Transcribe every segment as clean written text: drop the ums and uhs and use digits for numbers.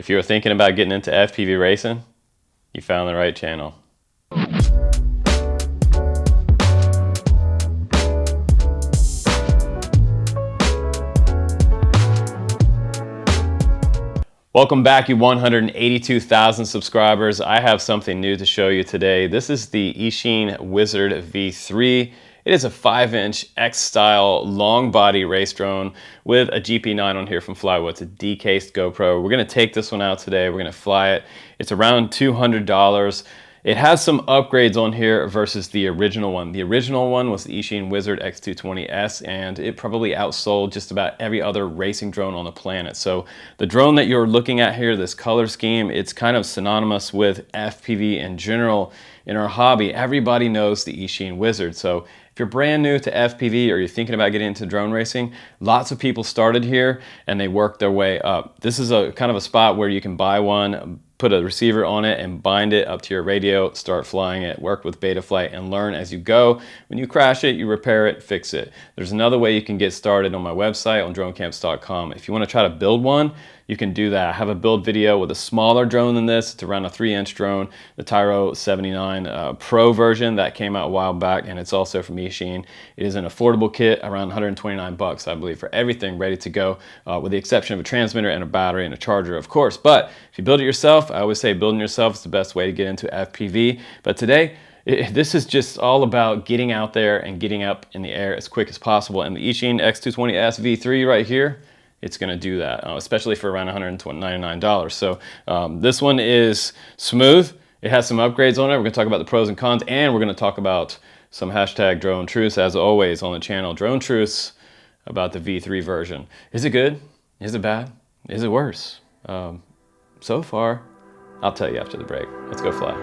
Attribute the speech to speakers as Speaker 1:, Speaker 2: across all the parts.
Speaker 1: If you're thinking about getting into FPV racing, you found the right channel. Welcome back, you 182,000 subscribers. I have something new to show you today. This is the Eachine Wizard V3. It is a 5-inch X-style long body race drone with a GP9 on here from Flywheel. It's a decased GoPro. We're gonna take this one out today. We're gonna fly it. It's around $200. It has some upgrades on here versus the original one. The original one was the Eachine Wizard X220S, and it probably outsold just about every other racing drone on the planet. So the drone that you're looking at here, this color scheme, it's kind of synonymous with FPV in general. In our hobby, everybody knows the Eachine Wizard. So if you're brand new to FPV or you're thinking about getting into drone racing, lots of people started here and they worked their way up. This is a kind of a spot where you can buy one, put a receiver on it and bind it up to your radio, start flying it, work with Betaflight and learn as you go. When you crash it, you repair it, fix it. There's another way you can get started on my website on dronecamps.com. If you want to try to build one, you can do that. I have a build video with a smaller drone than this. It's around a 3-inch drone, the Tyro 79 Pro version that came out a while back, and it's also from Eachine. It is an affordable kit, around 129 bucks, I believe, for everything ready to go, with the exception of a transmitter and a battery and a charger, of course. But if you build it yourself, I always say building yourself is the best way to get into FPV. But today, this is just all about getting out there and getting up in the air as quick as possible. And the Eachine X220S V3 right here, it's going to do that, especially for around $199. So this one is smooth. It has some upgrades on it. We're going to talk about the pros and cons, and we're going to talk about some hashtag drone truce, as always, on the channel. Drone truce about the V3 version. Is it good? Is it bad? Is it worse? So far, I'll tell you after the break. Let's go fly.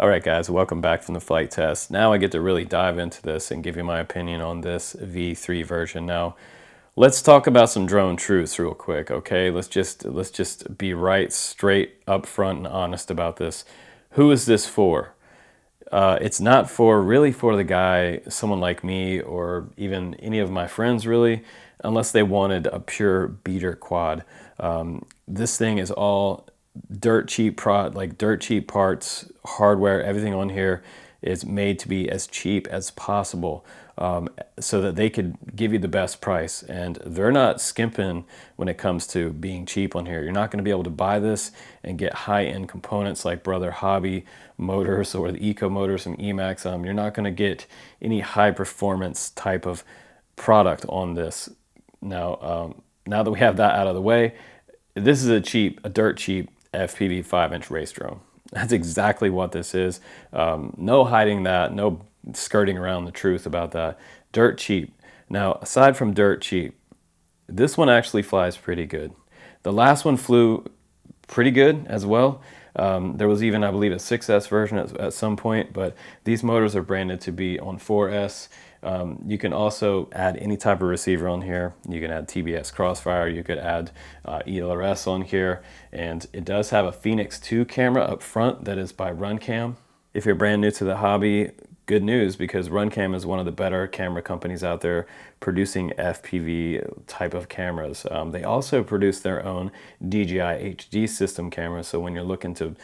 Speaker 1: All right, guys, welcome back from the flight test. Now I get to really dive into this and give you my opinion on this V3 version. Now, let's talk about some drone truths real quick, okay? Let's just be right, straight, up front, and honest about this. Who is this for? It's not really for the guy, someone like me, or even any of my friends, really, unless they wanted a pure beater quad. This thing is all dirt cheap parts, hardware, everything on here is made to be as cheap as possible, so that they could give you the best price. And they're not skimping when it comes to being cheap on here. You're not going to be able to buy this and get high-end components like Brother Hobby motors or the Eco motors from EACHINE'S. You're not going to get any high performance type of product on this. Now, now that we have that out of the way, this is a dirt cheap FPV 5-inch race drone. That's exactly what this is. No hiding that, no skirting around the truth about that. Dirt cheap. Now, aside from dirt cheap, this one actually flies pretty good. The last one flew pretty good as well. There was even, I believe, a 6S version at some point, but these motors are branded to be on 4S. You can also add any type of receiver on here. You can add TBS Crossfire, you could add ELRS on here, and it does have a Phoenix 2 camera up front that is by Runcam. If you're brand new to the hobby, good news, because Runcam is one of the better camera companies out there producing FPV type of cameras. They also produce their own DJI HD system cameras, so when you're looking to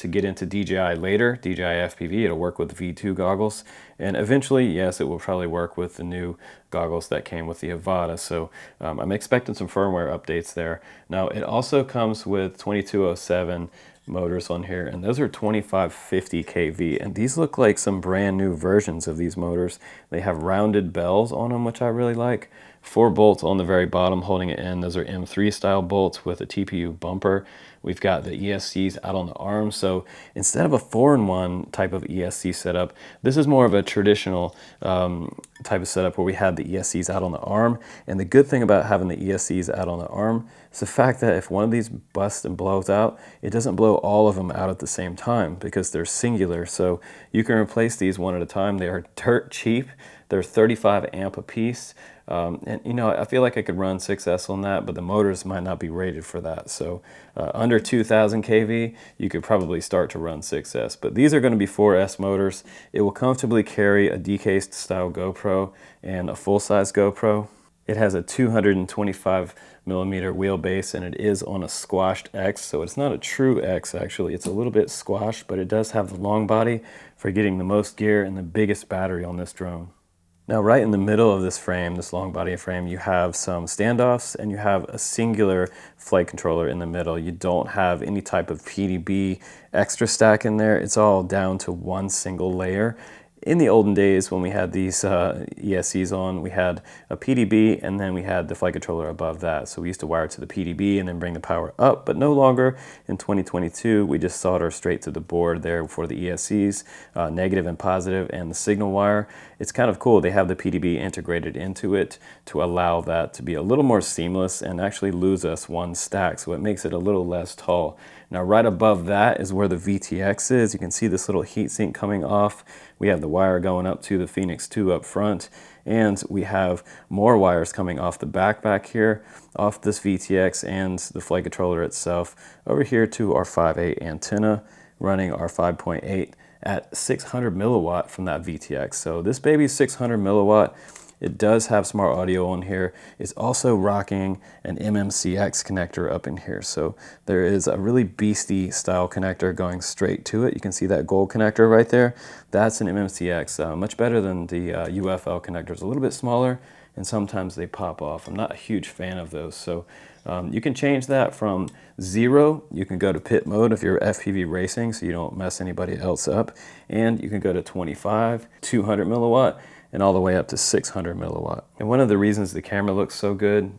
Speaker 1: get into DJI later, DJI FPV, it'll work with V2 goggles, and eventually, yes, it will probably work with the new goggles that came with the Avata. So I'm expecting some firmware updates there. Now, it also comes with 2207 motors on here, and those are 2550 kV, and these look like some brand new versions of these motors. They have rounded bells on them, which I really like. 4 bolts on the very bottom holding it in. Those are M3 style bolts with a TPU bumper. We've got the ESCs out on the arm, so instead of a 4-in-1 type of ESC setup, this is more of a traditional type of setup where we have the ESCs out on the arm. And the good thing about having the ESCs out on the arm is the fact that if one of these busts and blows out, it doesn't blow all of them out at the same time because they're singular. So you can replace these one at a time. They are dirt cheap. They're 35 amp a piece. And you know, I feel like I could run 6S on that, but the motors might not be rated for that. So under 2000 kV, you could probably start to run 6S. But these are going to be 4S motors. It will comfortably carry a decased style GoPro and a full-size GoPro. It has a 225 millimeter wheelbase, and it is on a squashed X, so it's not a true X actually. It's a little bit squashed, but it does have the long body for getting the most gear and the biggest battery on this drone. Now, right in the middle of this frame, this long body frame, you have some standoffs and you have a singular flight controller in the middle. You don't have any type of PDB extra stack in there. It's all down to one single layer. In the olden days when we had these ESCs on, we had a PDB and then we had the flight controller above that. So we used to wire to the PDB and then bring the power up, but no longer. In 2022, we just solder straight to the board there for the ESCs, negative and positive, and the signal wire. It's kind of cool. They have the PDB integrated into it to allow that to be a little more seamless and actually lose us one stack, so it makes it a little less tall. Now, right above that is where the VTX is. You can see this little heatsink coming off. We have the wire going up to the Phoenix 2 up front, and we have more wires coming off the back here, off this VTX and the flight controller itself, over here to our 5.8 antenna, running our 5.8 at 600 milliwatt from that VTX. So this baby's 600 milliwatt. It does have smart audio on here. It's also rocking an MMCX connector up in here. So there is a really beastie style connector going straight to it. You can see that gold connector right there. That's an MMCX, much better than the UFL connectors. A little bit smaller, and sometimes they pop off. I'm not a huge fan of those. So you can change that from 0. You can go to pit mode if you're FPV racing, so you don't mess anybody else up. And you can go to 25, 200 milliwatt, and all the way up to 600 milliwatt. And one of the reasons the camera looks so good,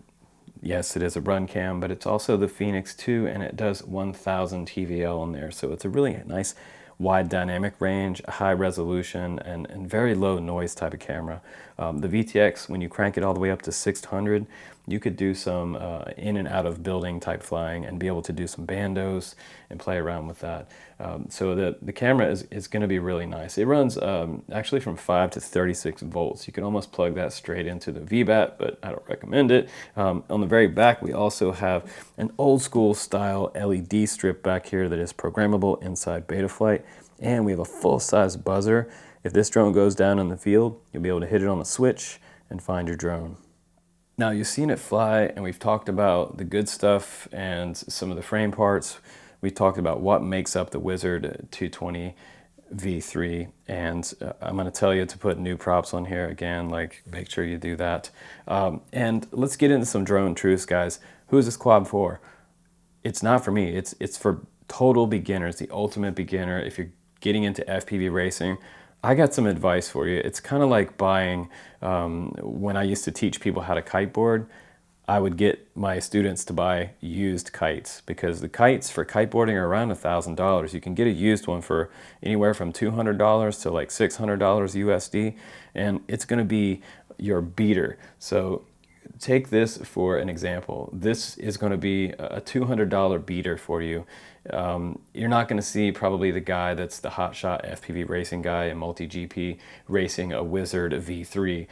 Speaker 1: yes, it is a Runcam, but it's also the Phoenix 2, and it does 1000 TVL on there. So it's a really nice wide dynamic range, high resolution, and very low noise type of camera. The VTX, when you crank it all the way up to 600, you could do some in and out of building type flying and be able to do some bandos and play around with that. So the camera is going to be really nice. It runs actually from 5 to 36 volts. You can almost plug that straight into the VBAT, but I don't recommend it. On the very back, we also have an old school style LED strip back here that is programmable inside Betaflight. And we have a full-size buzzer. If this drone goes down in the field, you'll be able to hit it on a switch and find your drone. Now, you've seen it fly, and we've talked about the good stuff and some of the frame parts. We talked about what makes up the Wizard 220 V3, and I'm going to tell you to put new props on here again, like make sure you do that. And let's get into some drone truths, guys. Who is this quad for? It's not for me. It's for total beginners, the ultimate beginner. If you're getting into FPV racing, I got some advice for you. It's kind of like buying, when I used to teach people how to kiteboard, I would get my students to buy used kites, because the kites for kiteboarding are around $1,000. You can get a used one for anywhere from $200 to like $600 USD, and it's going to be your beater. So take this for an example. This is going to be a $200 beater for you. You're not going to see probably the guy that's the hotshot FPV racing guy in multi-GP racing a Wizard V3.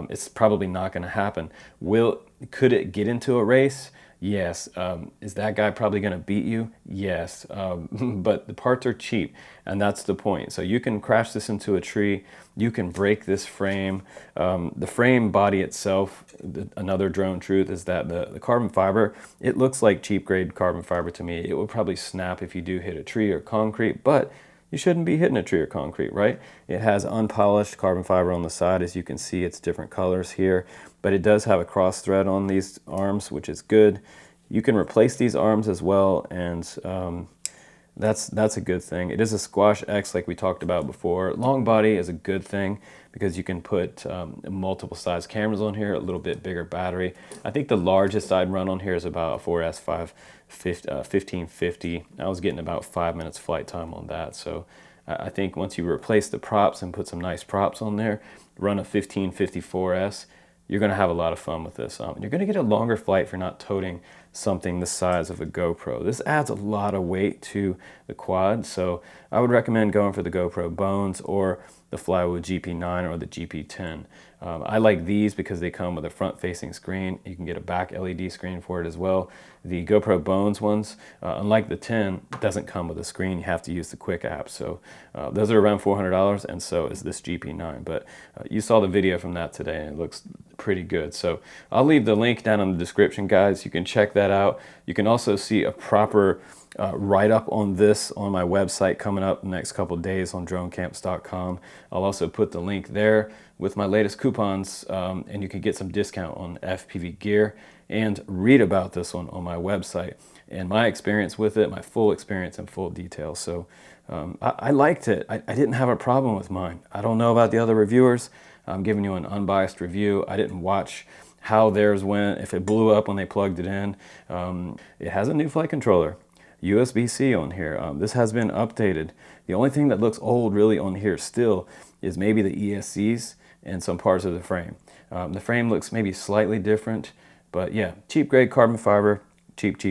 Speaker 1: It's probably not going to happen. Could it get into a race? Yes. Is that guy probably going to beat you? Yes. But the parts are cheap, and that's the point. So you can crash this into a tree. You can break this frame. The frame body itself, another drone truth is that the carbon fiber, it looks like cheap grade carbon fiber to me. It will probably snap if you do hit a tree or concrete, but you shouldn't be hitting a tree or concrete, right? It has unpolished carbon fiber on the side. As you can see, it's different colors here, but it does have a cross thread on these arms, which is good. You can replace these arms as well, and that's a good thing. It is a Squash X like we talked about before. Long body is a good thing because you can put multiple size cameras on here, a little bit bigger battery. I think the largest I'd run on here is about a 4S5 1550. I was getting about 5 minutes flight time on that. So I think once you replace the props and put some nice props on there, run a 1554S, you're going to have a lot of fun with this. You're going to get a longer flight for not toting something the size of a GoPro. This adds a lot of weight to the quad, so I would recommend going for the GoPro Bones or the Flywood GP9 or the GP10. I like these because they come with a front-facing screen. You can get a back LED screen for it as well. The GoPro Bones ones, unlike the 10, doesn't come with a screen. You have to use the Quick app. So those are around $400, and so is this GP9. But you saw the video from that today, and it looks pretty good. So I'll leave the link down in the description, guys. You can check that out. You can also see a proper write-up on this on my website coming up the next couple days on dronecamps.com. I'll also put the link there with my latest coupons, and you can get some discount on FPV gear and read about this one on my website and my experience with it, my full experience in full detail. So I liked it. I didn't have a problem with mine. I don't know about the other reviewers. I'm giving you an unbiased review. I didn't watch how theirs went, if it blew up when they plugged it in. It has a new flight controller. USB-C on here. This has been updated. The only thing that looks old really on here still is maybe the ESCs and some parts of the frame. The frame looks maybe slightly different, but yeah, cheap grade carbon fiber, cheap,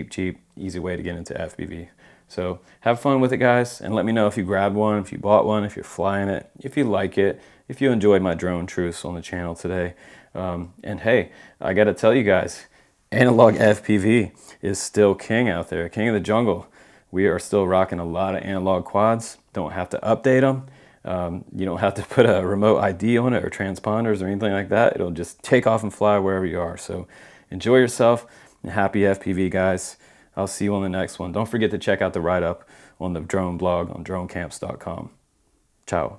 Speaker 1: easy way to get into FPV. So have fun with it, guys, and let me know if you grabbed one, if you bought one, if you're flying it, if you like it, if you enjoyed my drone truce on the channel today. And hey, I gotta tell you guys, analog FPV is still king out there, king of the jungle. We are still rocking a lot of analog quads. Don't have to update them. You don't have to put a remote ID on it or transponders or anything like that. It'll just take off and fly wherever you are. So enjoy yourself and happy FPV, guys. I'll see you on the next one. Don't forget to check out the write-up on the drone blog on dronecamps.com. Ciao.